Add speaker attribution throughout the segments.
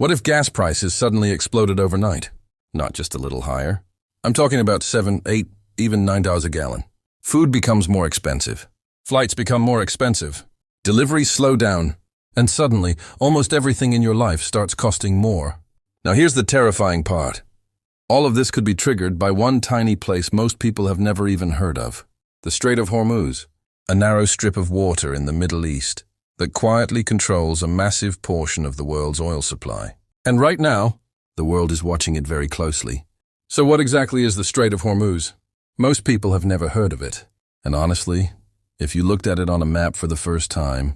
Speaker 1: What if gas prices suddenly exploded overnight? Not just a little higher. I'm talking about 7, 8, even $9 a gallon. Food becomes more expensive. Flights become more expensive. Deliveries slow down. And suddenly, almost everything in your life starts costing more. Now here's the terrifying part. All of this could be triggered by one tiny place most people have never even heard of. The Strait of Hormuz, a narrow strip of water in the Middle East that quietly controls a massive portion of the world's oil supply. And right now, the world is watching it very closely. So what exactly is the Strait of Hormuz? Most people have never heard of it. And honestly, if you looked at it on a map for the first time,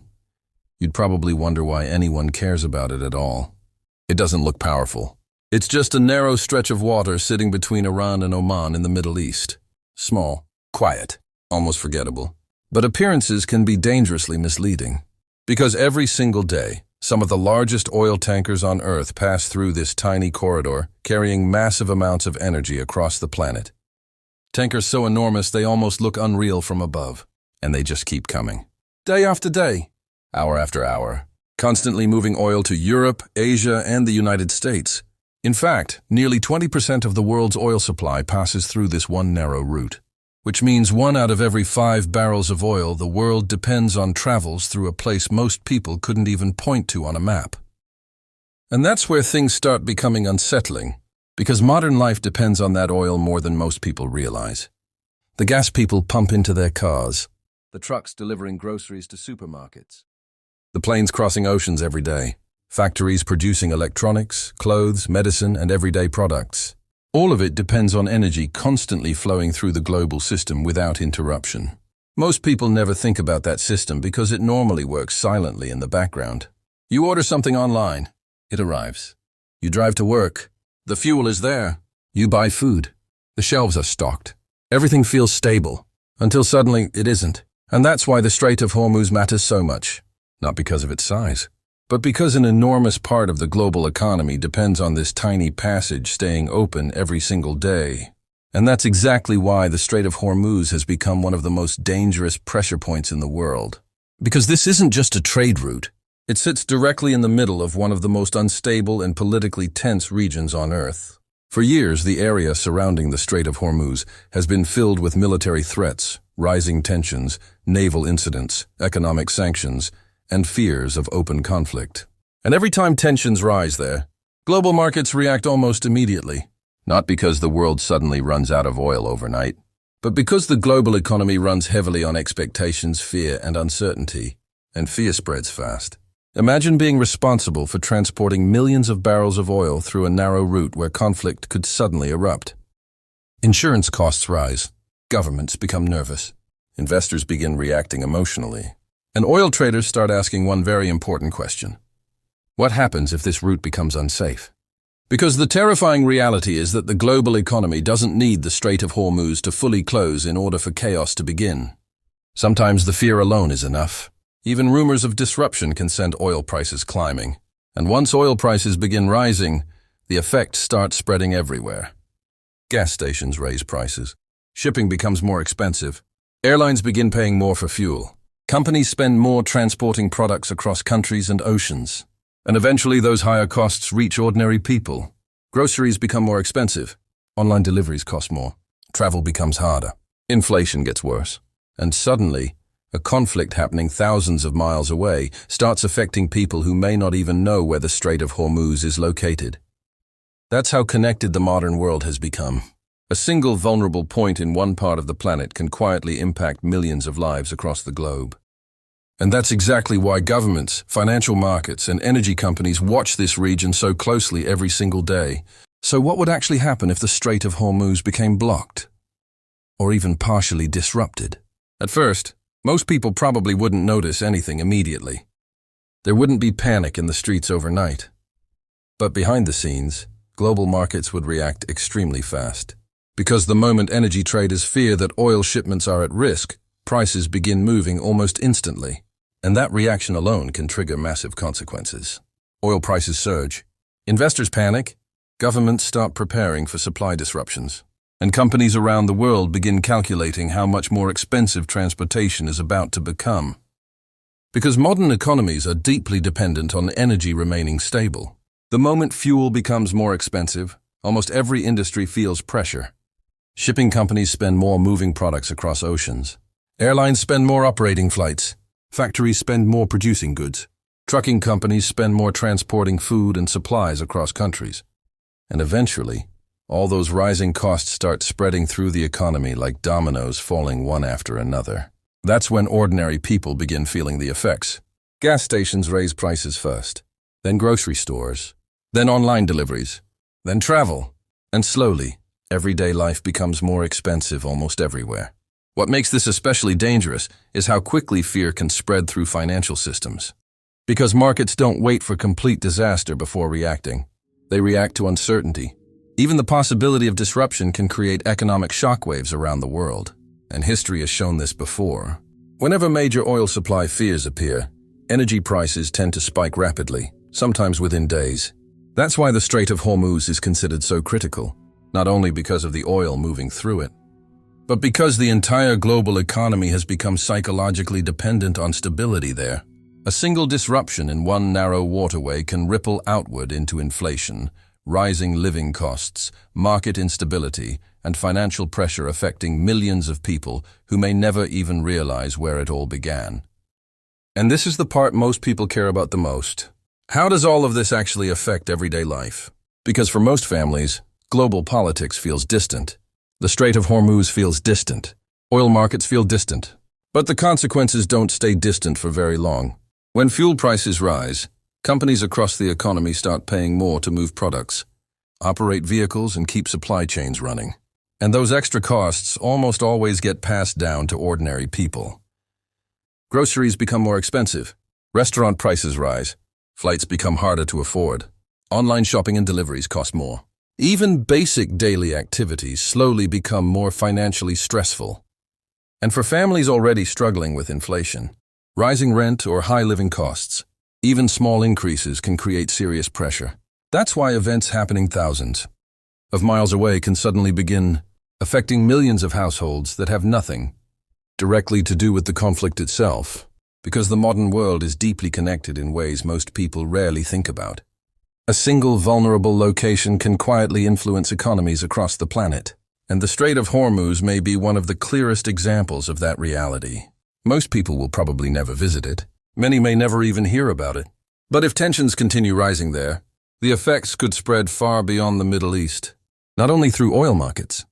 Speaker 1: you'd probably wonder why anyone cares about it at all. It doesn't look powerful. It's just a narrow stretch of water sitting between Iran and Oman in the Middle East. Small, quiet, almost forgettable. But appearances can be dangerously misleading. Because every single day, some of the largest oil tankers on Earth pass through this tiny corridor, carrying massive amounts of energy across the planet. Tankers so enormous they almost look unreal from above. And they just keep coming. Day after day. Hour after hour, constantly moving oil to Europe, Asia, and the United States. In fact, nearly 20% of the world's oil supply passes through this one narrow route, which means 1 out of every 5 barrels of oil the world depends on travels through a place most people couldn't even point to on a map. And that's where things start becoming unsettling, because modern life depends on that oil more than most people realize. The gas people pump into their cars, the trucks delivering groceries to supermarkets, the planes crossing oceans every day, factories producing electronics, clothes, medicine, and everyday products. All of it depends on energy constantly flowing through the global system without interruption. Most people never think about that system because it normally works silently in the background. You order something online, it arrives. You drive to work, the fuel is there. You buy food, the shelves are stocked. Everything feels stable, until suddenly it isn't. And that's why the Strait of Hormuz matters so much. Not because of its size, but because an enormous part of the global economy depends on this tiny passage staying open every single day. And that's exactly why the Strait of Hormuz has become one of the most dangerous pressure points in the world. Because this isn't just a trade route. It sits directly in the middle of one of the most unstable and politically tense regions on Earth. For years, the area surrounding the Strait of Hormuz has been filled with military threats, rising tensions, naval incidents, economic sanctions, and fears of open conflict. And every time tensions rise there, global markets react almost immediately. Not because the world suddenly runs out of oil overnight, but because the global economy runs heavily on expectations, fear, and uncertainty, and fear spreads fast. Imagine being responsible for transporting millions of barrels of oil through a narrow route where conflict could suddenly erupt. Insurance costs rise. Governments become nervous. Investors begin reacting emotionally. And oil traders start asking one very important question. What happens if this route becomes unsafe? Because the terrifying reality is that the global economy doesn't need the Strait of Hormuz to fully close in order for chaos to begin. Sometimes the fear alone is enough. Even rumors of disruption can send oil prices climbing. And once oil prices begin rising, the effect starts spreading everywhere. Gas stations raise prices. Shipping becomes more expensive. Airlines begin paying more for fuel. Companies spend more transporting products across countries and oceans. And eventually those higher costs reach ordinary people. Groceries become more expensive. Online deliveries cost more. Travel becomes harder. Inflation gets worse. And suddenly, a conflict happening thousands of miles away starts affecting people who may not even know where the Strait of Hormuz is located. That's how connected the modern world has become. A single vulnerable point in one part of the planet can quietly impact millions of lives across the globe. And that's exactly why governments, financial markets, and energy companies watch this region so closely every single day. So what would actually happen if the Strait of Hormuz became blocked? Or even partially disrupted? At first, most people probably wouldn't notice anything immediately. There wouldn't be panic in the streets overnight. But behind the scenes, global markets would react extremely fast. Because the moment energy traders fear that oil shipments are at risk, prices begin moving almost instantly. And that reaction alone can trigger massive consequences. Oil prices surge. Investors panic. Governments start preparing for supply disruptions. And companies around the world begin calculating how much more expensive transportation is about to become. Because modern economies are deeply dependent on energy remaining stable. The moment fuel becomes more expensive, almost every industry feels pressure. Shipping companies spend more moving products across oceans. Airlines spend more operating flights. Factories spend more producing goods. Trucking companies spend more transporting food and supplies across countries. And eventually, all those rising costs start spreading through the economy like dominoes falling one after another. That's when ordinary people begin feeling the effects. Gas stations raise prices first, then grocery stores, then online deliveries, then travel, and slowly, everyday life becomes more expensive almost everywhere. What makes this especially dangerous is how quickly fear can spread through financial systems. Because markets don't wait for complete disaster before reacting. They react to uncertainty. Even the possibility of disruption can create economic shockwaves around the world. And history has shown this before. Whenever major oil supply fears appear, energy prices tend to spike rapidly, sometimes within days. That's why the Strait of Hormuz is considered so critical, not only because of the oil moving through it, but because the entire global economy has become psychologically dependent on stability there. A single disruption in one narrow waterway can ripple outward into inflation, rising living costs, market instability, and financial pressure affecting millions of people who may never even realize where it all began. And this is the part most people care about the most. How does all of this actually affect everyday life? Because for most families, global politics feels distant. The Strait of Hormuz feels distant. Oil markets feel distant. But the consequences don't stay distant for very long. When fuel prices rise, companies across the economy start paying more to move products, operate vehicles, and keep supply chains running. And those extra costs almost always get passed down to ordinary people. Groceries become more expensive. Restaurant prices rise. Flights become harder to afford. Online shopping and deliveries cost more. Even basic daily activities slowly become more financially stressful. And for families already struggling with inflation, rising rent or high living costs, even small increases can create serious pressure. That's why events happening thousands of miles away can suddenly begin affecting millions of households that have nothing directly to do with the conflict itself, because the modern world is deeply connected in ways most people rarely think about. A single vulnerable location can quietly influence economies across the planet, and the Strait of Hormuz may be one of the clearest examples of that reality. Most people will probably never visit it. Many may never even hear about it. But if tensions continue rising there, the effects could spread far beyond the Middle East, not only through oil markets,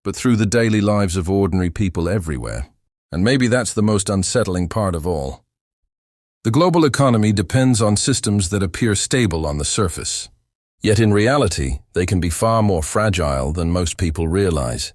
Speaker 1: but through the daily lives of ordinary people everywhere. And maybe that's the most unsettling part of all. The global economy depends on systems that appear stable on the surface. Yet in reality, they can be far more fragile than most people realize.